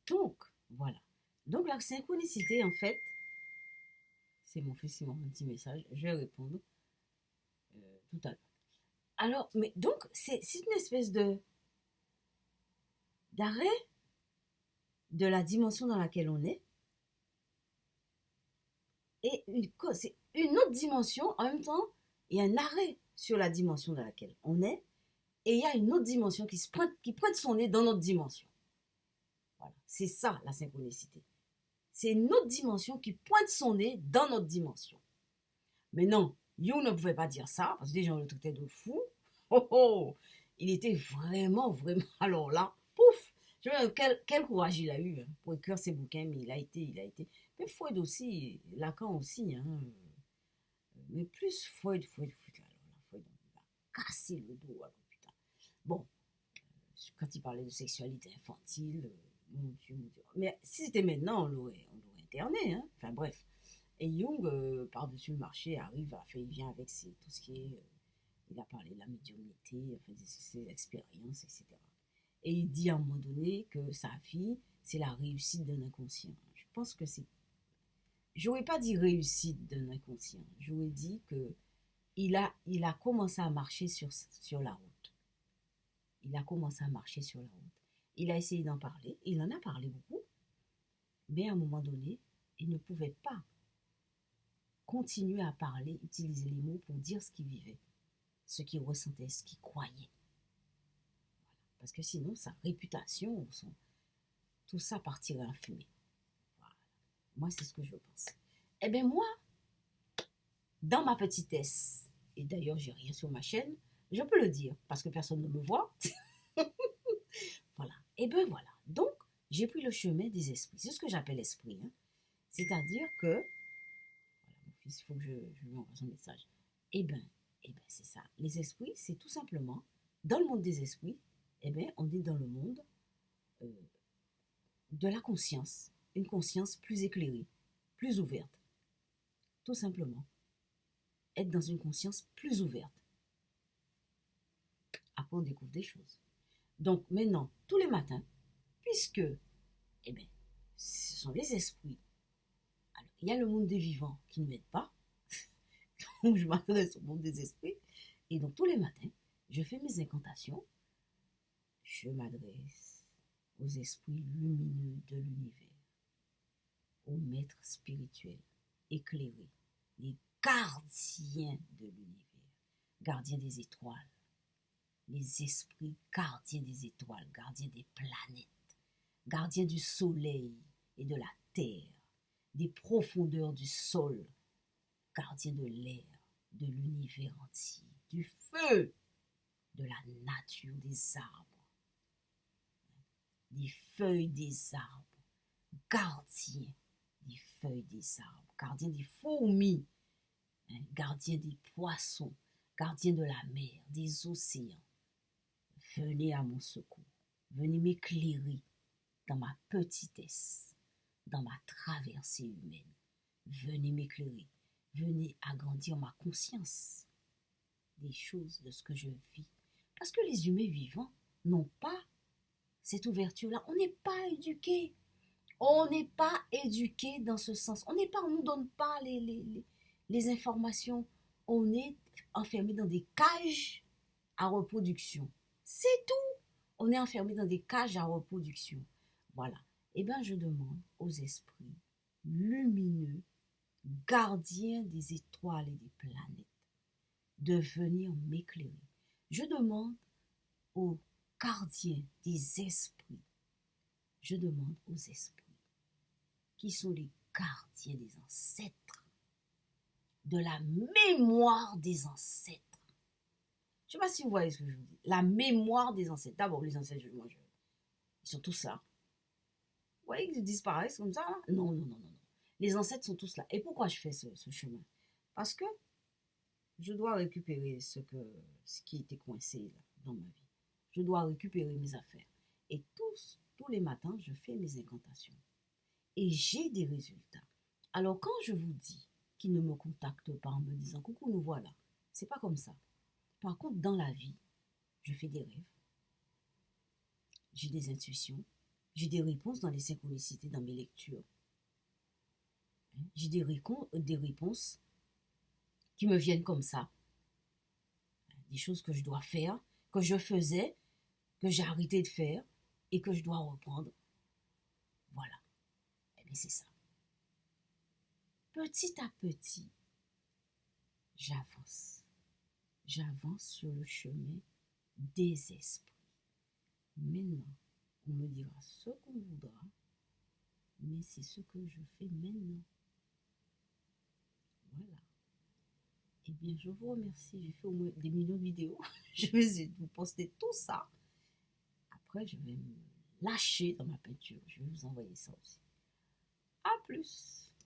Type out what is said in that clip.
Donc, voilà. Donc, la synchronicité, en fait, c'est mon fils, Simon, un petit message. Je vais répondre tout à l'heure. Alors, mais donc, c'est une espèce d'arrêt de la dimension dans laquelle on est et c'est une autre dimension. En même temps, il y a un arrêt sur la dimension dans laquelle on est et il y a une autre dimension qui pointe son nez dans notre dimension. Voilà, c'est ça la synchronicité. C'est une autre dimension qui pointe son nez dans notre dimension. Mais non, Jung ne pouvait pas dire ça, parce que des gens le traitaient de fou. Oh oh, il était vraiment, vraiment. Alors là, pouf! Je veux dire, quel courage il a eu pour écrire ses bouquins, mais il a été. Mais Freud aussi, Lacan aussi, hein. Mais plus Freud. Alors là, Freud, il a cassé le dos à l'hôpital. Bon, quand il parlait de sexualité infantile, mon Dieu. Mais si c'était maintenant, on l'aurait interné, hein. Enfin bref. Et Jung, par-dessus le marché, il vient avec tout ce qui est. Il a parlé de la médiumnité, enfin, de ses expériences, etc. Et il dit à un moment donné que sa fille, c'est la réussite d'un inconscient. Je pense que c'est. J'aurais pas dit réussite d'un inconscient. J'aurais dit que il a commencé à marcher sur la route. Il a commencé à marcher sur la route. Il a essayé d'en parler. Il en a parlé beaucoup. Mais à un moment donné, il ne pouvait pas continuer à parler, utiliser les mots pour dire ce qu'il vivait, ce qu'il ressentait, ce qu'il croyait. Voilà. Parce que sinon, sa réputation, tout ça partirait en fumée. Voilà. Moi, c'est ce que je pense. Eh bien, moi, dans ma petitesse, et d'ailleurs, j'ai rien sur ma chaîne, je peux le dire, parce que personne ne me voit. Voilà. Eh bien, voilà. Donc, j'ai pris le chemin des esprits. C'est ce que j'appelle esprit. Hein. C'est-à-dire que, voilà, mon fils, il faut que je lui envoie son message. Eh bien, c'est ça. Les esprits, c'est tout simplement, dans le monde des esprits, eh bien, on est dans le monde euh, de la conscience. Une conscience plus éclairée, plus ouverte. Tout simplement. Être dans une conscience plus ouverte. Après, on découvre des choses. Donc, maintenant, tous les matins, puisque, eh bien, ce sont les esprits. Alors, il y a le monde des vivants qui ne m'aide pas. Donc, je m'adresse au monde des esprits. Et donc, tous les matins, je fais mes incantations. Je m'adresse aux esprits lumineux de l'univers, aux maîtres spirituels éclairés, les gardiens de l'univers, gardiens des étoiles, les esprits gardiens des étoiles, gardiens des planètes, gardiens du soleil et de la terre, des profondeurs du sol, gardiens de l'air, de l'univers entier, du feu, de la nature, des arbres, des feuilles des arbres, gardiens des feuilles des arbres, gardiens des fourmis, hein, gardiens des poissons, gardiens de la mer, des océans. Venez à mon secours, venez m'éclairer dans ma petitesse, dans ma traversée humaine. Venez m'éclairer, venez agrandir ma conscience des choses, de ce que je vis. Parce que les humains vivants n'ont pas cette ouverture-là. On n'est pas éduqués. On n'est pas éduqués dans ce sens. On ne nous donne pas les informations. On est enfermé dans des cages à reproduction. C'est tout. On est enfermé dans des cages à reproduction. Voilà. Eh bien, je demande aux esprits lumineux, gardiens des étoiles et des planètes, de venir m'éclairer. Je demande aux gardiens des esprits, je demande aux esprits, qui sont les gardiens des ancêtres, de la mémoire des ancêtres. Je ne sais pas si vous voyez ce que je vous dis. La mémoire des ancêtres. D'abord, les ancêtres, ils sont tous là. Vous voyez qu'ils disparaissent comme ça là? Non, non, non, non. Les ancêtres sont tous là. Et pourquoi je fais ce chemin? Parce que je dois récupérer ce qui était coincé là, dans ma vie. Je dois récupérer mes affaires. Et tous les matins, je fais mes incantations. Et j'ai des résultats. Alors quand je vous dis qu'ils ne me contactent pas en me disant coucou, nous voilà, c'est pas comme ça. Par contre, dans la vie, je fais des rêves, j'ai des intuitions, J'ai des réponses dans les synchronicités, dans mes lectures. J'ai des réponses qui me viennent comme ça. Des choses que je dois faire, que je faisais, que j'ai arrêté de faire et que je dois reprendre. Voilà. Et bien c'est ça. Petit à petit, j'avance. J'avance sur le chemin des esprits. Maintenant, on me dira ce qu'on voudra, mais c'est ce que je fais maintenant. Voilà. Eh bien, je vous remercie. J'ai fait au moins des millions de vidéos. Je vais essayer de vous poster tout ça. Après, je vais me lâcher dans ma peinture. Je vais vous envoyer ça aussi. À plus.